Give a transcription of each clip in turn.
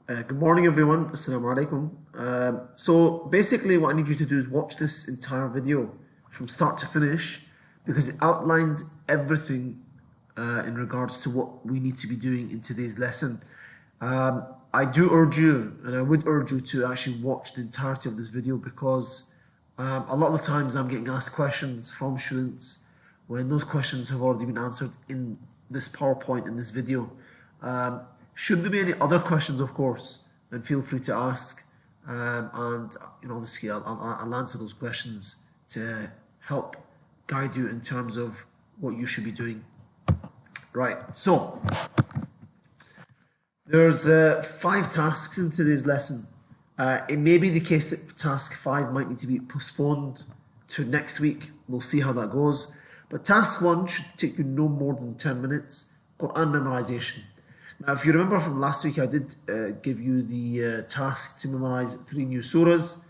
Good morning, everyone. Assalamu alaikum. So basically, what I need you to do is watch this entire video from start to finish because it outlines everything in regards to what we need to be doing in today's lesson. I do urge you, and I would urge you to actually watch the entirety of this video because a lot of the times I'm getting asked questions from students when those questions have already been answered in this PowerPoint in this video. Should there be any other questions, of course, then feel free to ask, and obviously I'll answer those questions to help guide you in terms of what you should be doing. Right, so there's 5 tasks in today's lesson. It may be the case that task 5 might need to be postponed to next week. We'll see how that goes. But task 1 should take you no more than 10 minutes. Quran memorization. Now, if you remember from last week, I did give you the task to memorize 3 new surahs.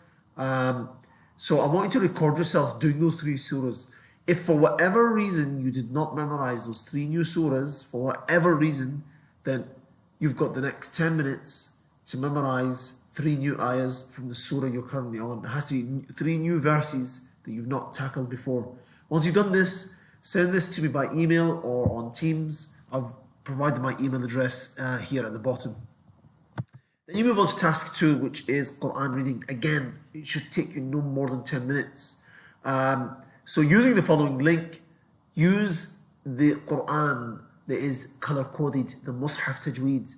So I want you to record yourself doing those 3 surahs. If for whatever reason you did not memorize those 3 new surahs, for whatever reason, then you've got the next 10 minutes to memorize 3 new ayahs from the surah you're currently on. It has to be 3 new verses that you've not tackled before. Once you've done this, send this to me by email or on Teams. I've provided my email address here at the bottom. Then you move on to task 2, which is Quran reading. Again, it should take you no more than 10 minutes. So using the following link, use the Quran that is color-coded, the Mus'haf Tajweed.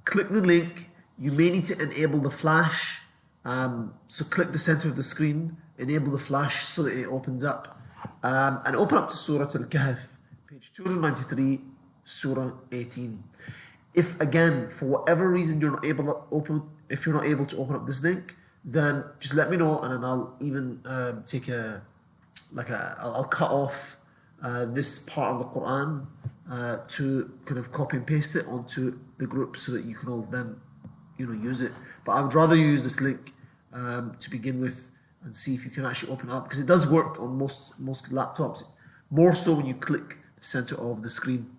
Click the link. You may need to enable the flash. So click the center of the screen, enable the flash so that it opens up. And open up to Surah Al-Kahf, page 293, Surah 18. If again, for whatever reason you're not able to open up this link, then just let me know, and then I'll even I'll cut off this part of the Quran to kind of copy and paste it onto the group so that you can all then use it. But I would rather use this link to begin with and see if you can actually open it up, because it does work on most laptops, more so when you click the center of the screen.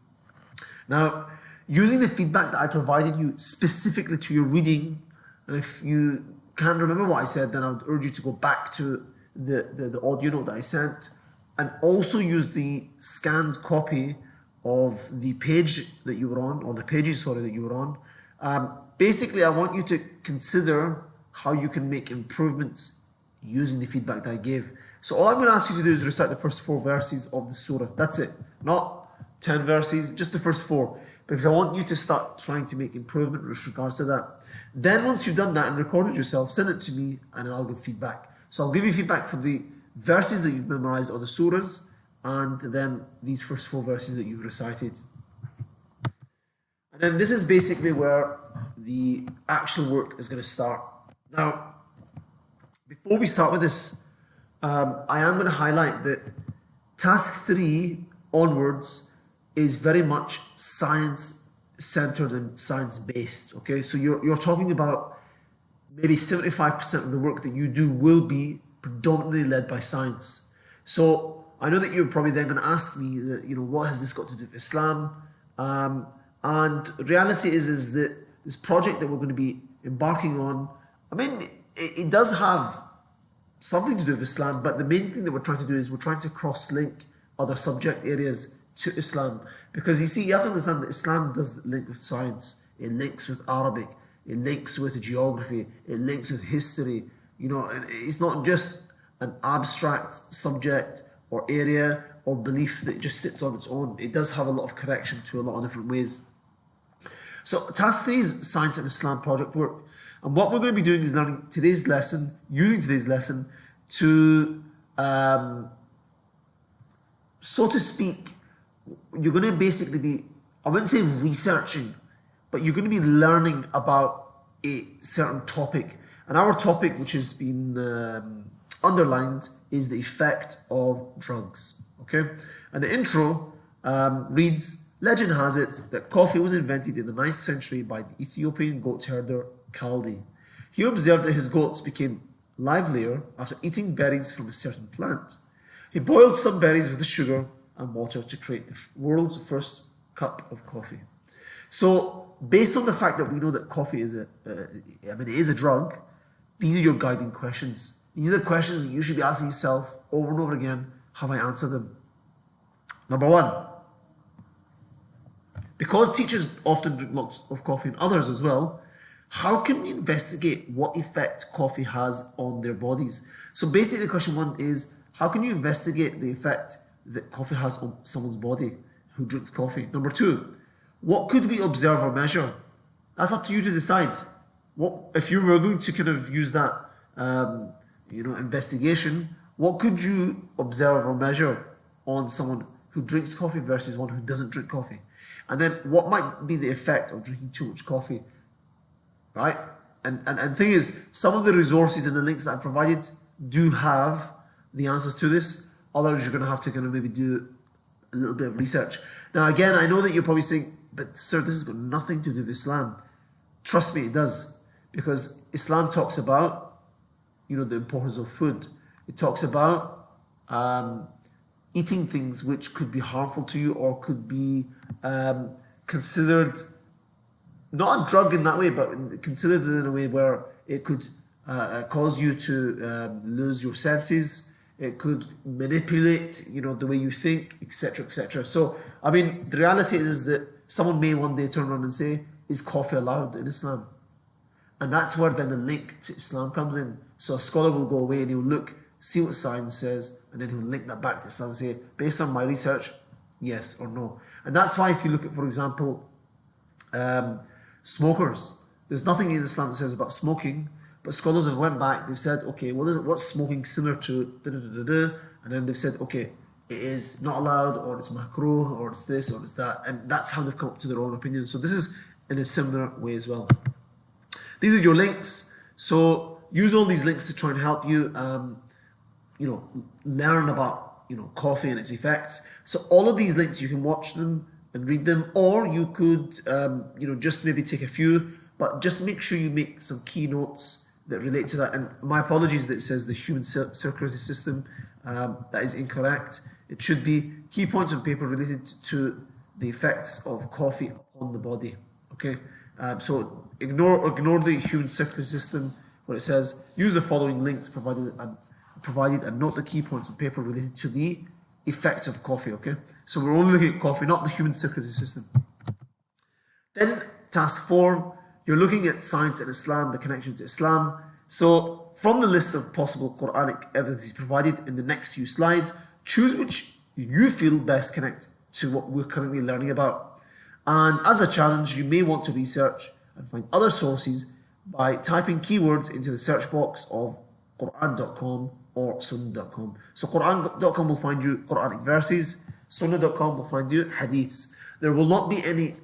Now, using the feedback that I provided you specifically to your reading, and if you can't remember what I said, then I would urge you to go back to the audio note that I sent, and also use the scanned copy of the page that you were on, or the pages, sorry, that you were on. Basically, I want you to consider how you can make improvements using the feedback that I gave. So all I'm going to ask you to do is recite the first 4 verses of the surah. That's it. Not 10 verses, just the first 4. Because I want you to start trying to make improvement with regards to that. Then once you've done that and recorded yourself, send it to me and I'll give feedback. So I'll give you feedback for the verses that you've memorized or the surahs, and then these first 4 verses that you've recited. And then this is basically where the actual work is going to start. Now, before we start with this, I am going to highlight that task 3 onwards is very much science-centered and science-based. Okay, so you're talking about maybe 75% of the work that you do will be predominantly led by science. So I know that you're probably then going to ask me that, what has this got to do with Islam? And reality is that this project that we're going to be embarking on, I mean, it does have something to do with Islam, but the main thing that we're trying to do is we're trying to cross-link other subject areas to Islam. Because you see, you have to understand that Islam does link with science, it links with Arabic, it links with geography, it links with history. And it's not just an abstract subject or area or belief that just sits on its own. It does have a lot of connection to a lot of different ways. So task 3 is Science and Islam project work. And what we're going to be doing is learning today's lesson, using today's lesson to, so to speak, you're going to basically be, I wouldn't say researching, but you're going to be learning about a certain topic. And our topic, which has been underlined, is the effect of drugs. Okay? And the intro reads, legend has it that coffee was invented in the 9th century by the Ethiopian goat herder Kaldi. He observed that his goats became livelier after eating berries from a certain plant. He boiled some berries with the sugar and water to create the world's first cup of coffee. So, based on the fact that we know that coffee is it is a drug, these are your guiding questions. These are the questions that you should be asking yourself over and over again. Have I answered them? Number one, because teachers often drink lots of coffee and others as well, how can we investigate what effect coffee has on their bodies? So basically, question one is, how can you investigate the effect that coffee has on someone's body who drinks coffee? Number two, what could we observe or measure? That's up to you to decide. What if you were going to kind of use that, investigation? What could you observe or measure on someone who drinks coffee versus one who doesn't drink coffee? And then what might be the effect of drinking too much coffee? Right? And the thing is, some of the resources and the links that I provided do have the answers to this. Others you're going to have to kind of maybe do a little bit of research. Now again, I know that you're probably saying, but sir, this has got nothing to do with Islam. Trust me, it does. Because Islam talks about, the importance of food. It talks about eating things which could be harmful to you or could be considered not a drug in that way, but considered in a way where it could cause you to lose your senses. It could manipulate, the way you think, etc., etc. So, I mean, the reality is that someone may one day turn around and say, "Is coffee allowed in Islam?" And that's where then the link to Islam comes in. So a scholar will go away and he'll look, see what science says, and then he'll link that back to Islam and say, based on my research, yes or no. And that's why if you look at, for example, smokers, there's nothing in Islam that says about smoking, but scholars have went back, they've said, okay, what's smoking similar to and then they've said, okay, it is not allowed, or it's makruh, or it's this, or it's that, and that's how they've come up to their own opinion. So this is in a similar way as well. These are your links, so use all these links to try and help you, learn about, coffee and its effects. So all of these links, you can watch them and read them, or you could, just maybe take a few, but just make sure you make some key notes that relate to that. And my apologies that it says the human circulatory system, that is incorrect. It should be key points on paper related to the effects of coffee on the body. Okay, so ignore the human circulatory system where it says use the following links provided and note the key points on paper related to the effects of coffee. Okay, so we're only looking at coffee, not the human circulatory system. Then task 4, you're looking at science and Islam, the connection to Islam. So from the list of possible Quranic evidence provided in the next few slides, choose which you feel best connect to what we're currently learning about. And as a challenge, you may want to research and find other sources by typing keywords into the search box of Quran.com or Sunnah.com. So Quran.com will find you Quranic verses, Sunnah.com will find you hadiths. There will not be any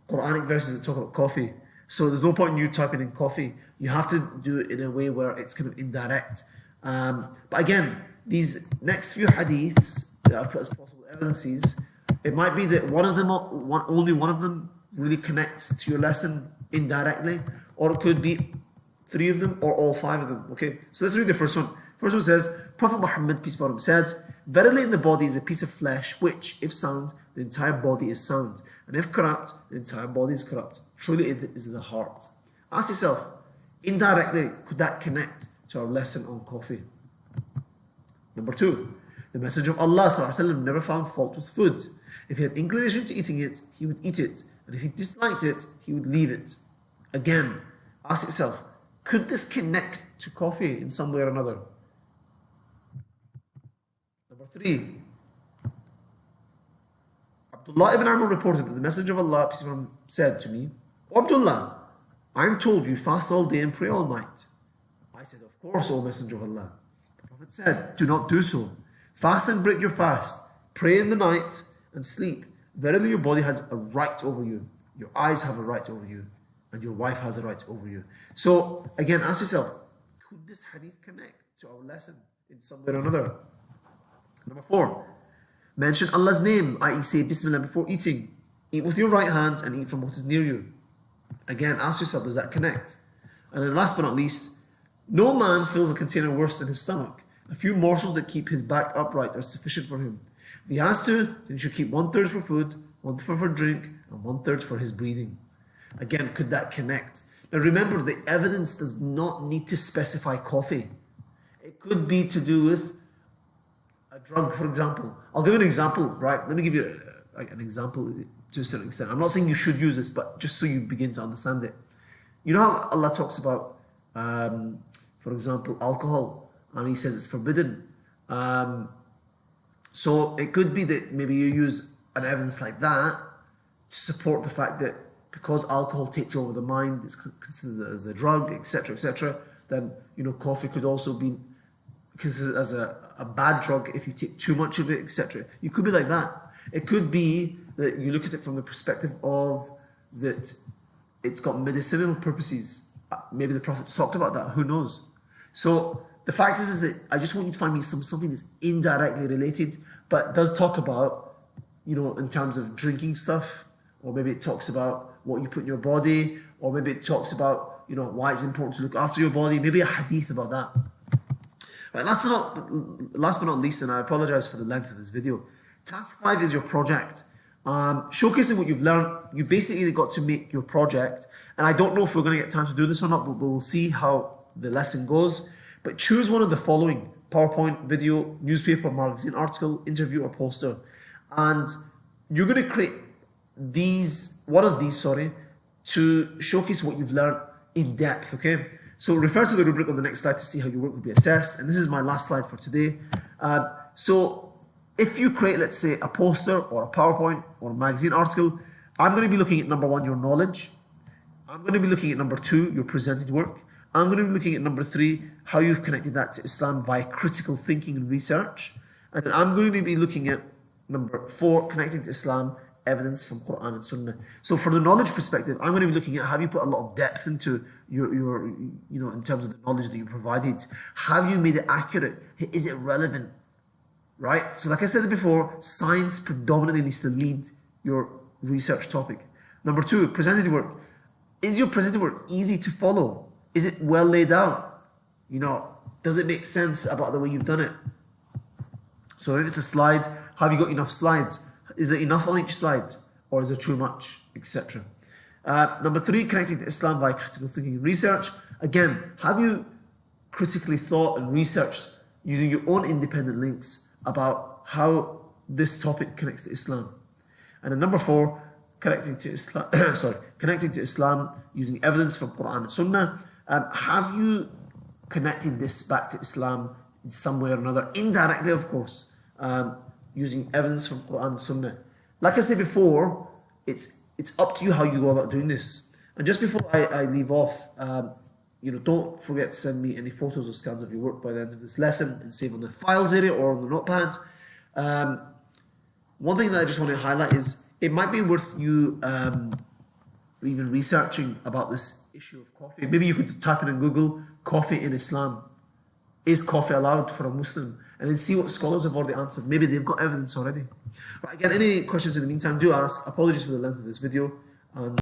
Quranic verses that talk about coffee. So there's no point in you typing in coffee. You have to do it in a way where it's kind of indirect. But again, these next few hadiths that I've put as possible evidences, it might be that only one of them really connects to your lesson indirectly, or it could be 3 of them or all 5 of them. Okay, so let's read the first one. First one says, Prophet Muhammad, peace be upon him, said, "Verily in the body is a piece of flesh, which, if sound, the entire body is sound, and if corrupt, the entire body is corrupt. Truly it is the heart." Ask yourself, indirectly, could that connect to our lesson on coffee? Number 2, the Messenger of Allah ﷺ never found fault with food. If he had inclination to eating it, he would eat it, and if he disliked it, he would leave it. Again, ask yourself, could this connect to coffee in some way or another? Number 3, Abdullah ibn Amr reported that the Messenger of Allah, peace be upon him, said to me, "O Abdullah, I am told you fast all day and pray all night." I said, "Of course, O Messenger of Allah." The Prophet said, "Do not do so. Fast and break your fast. Pray in the night and sleep. Verily your body has a right over you. Your eyes have a right over you. And your wife has a right over you." So, again, ask yourself, could this hadith connect to our lesson in some way or another? Number 4, mention Allah's name, i.e. say Bismillah before eating. Eat with your right hand and eat from what is near you. Again, ask yourself, does that connect? And then last but not least, no man fills a container worse than his stomach. A few morsels that keep his back upright are sufficient for him. If he has to, then he should keep 1/3 for food, 1/3 for drink, and 1/3 for his breathing. Again, could that connect? Now remember, the evidence does not need to specify coffee. It could be to do with a drug, for example. I'll give you an example, right? Let me give you an example to a certain extent. I'm not saying you should use this, but just so you begin to understand it. You know how Allah talks about, for example, alcohol, and He says it's forbidden. So it could be that maybe you use an evidence like that to support the fact that because alcohol takes over the mind, it's considered as a drug, etc., then, you know, coffee could also be considered as a bad drug if you take too much of it, etc. You could be like that. It could be that you look at it from the perspective of that it's got medicinal purposes. Maybe the Prophet talked about that, who knows? So the fact is that I just want you to find me something that's indirectly related, but does talk about, you know, in terms of drinking stuff, or maybe it talks about what you put in your body, or maybe it talks about, you know, why it's important to look after your body, maybe a hadith about that. Right, last but not least, and I apologize for the length of this video, task 5 is your project. Showcasing what you've learned. You basically got to make your project, and I don't know if we're going to get time to do this or not, but we'll see how the lesson goes. But choose one of the following: PowerPoint, video, newspaper, magazine article, interview, or poster. And you're going to create one of these, to showcase what you've learned in depth, okay? So refer to the rubric on the next slide to see how your work will be assessed. And this is my last slide for today. So if you create, let's say, a poster or a PowerPoint or a magazine article, I'm going to be looking at number 1, your knowledge. I'm going to be looking at number 2, your presented work. I'm going to be looking at number 3, how you've connected that to Islam via critical thinking and research. And I'm going to be looking at number 4, connecting to Islam, evidence from Quran and Sunnah. So for the knowledge perspective, I'm going to be looking at, have you put a lot of depth into your you know, in terms of the knowledge that you provided? Have you made it accurate? Is it relevant? Right? So like I said before, science predominantly needs to lead your research topic. Number 2, presented work. Is your presented work easy to follow? Is it well laid out? You know, does it make sense about the way you've done it? So if it's a slide, have you got enough slides? Is there enough on each slide? Or is there too much, etc.? Number 3, connecting to Islam via critical thinking and research. Again, have you critically thought and researched using your own independent links about how this topic connects to Islam? And then number 4, connecting to Islam using evidence from Quran and Sunnah. Have you connected this back to Islam in some way or another, indirectly, of course, using evidence from Quran and Sunnah? Like I said before, it's up to you how you go about doing this. And just before I leave off, you know, don't forget to send me any photos or scans of your work by the end of this lesson and save on the files area or on the notepads. One thing that I just want to highlight is it might be worth you even researching about this issue of coffee. Maybe you could type in Google, coffee in Islam. Is coffee allowed for a Muslim? And then see what scholars have already answered. Maybe they've got evidence already. Right, again, any questions in the meantime, do ask. Apologies for the length of this video. And